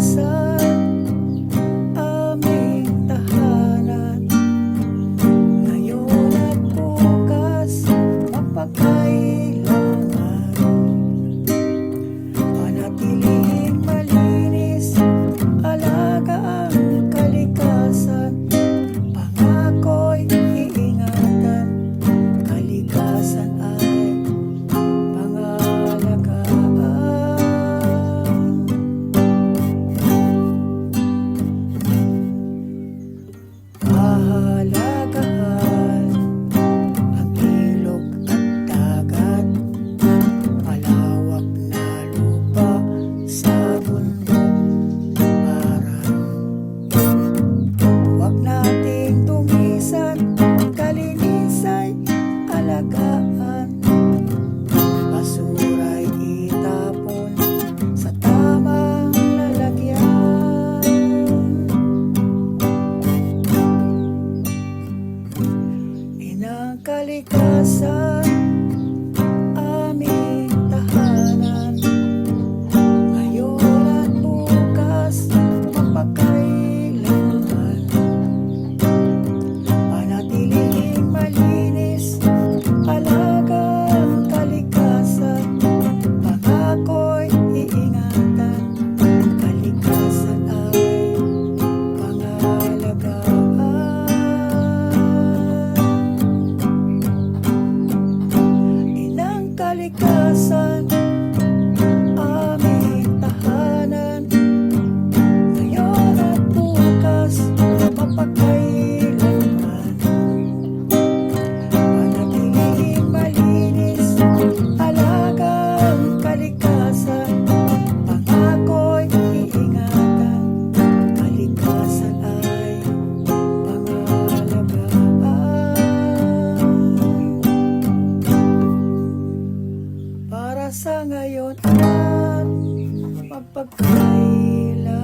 kalikasan, aming tahanan. Ngayon at bukas, mapagkailanman. Panatilihin malinis, alaga ang kalikasan. Pangako'y iingatan, kalikasan ay pahalagahan ang ilog at dagat, malawak na lupa sa bundok parang. Huwag nating tumisan, kalinisay alagaan, basura'y itapon sa tamang lalagyan. Inang kalikasan, aming tahanan. Ngayon at bukas, mapagkailanman. Panatiling malinis, alaga ang kalikasan. Pangako'y iingatan, kalikasan ay pangalagaan. Inang kalikasan, aming tahanan. Ngayon at bukas, mapagkailanman. Panatiling malinis, alaga ang kalikasan. Pangako'y iingatan, kalikasan ay pangalagaan. Para sa ngayon at magpagkailanman.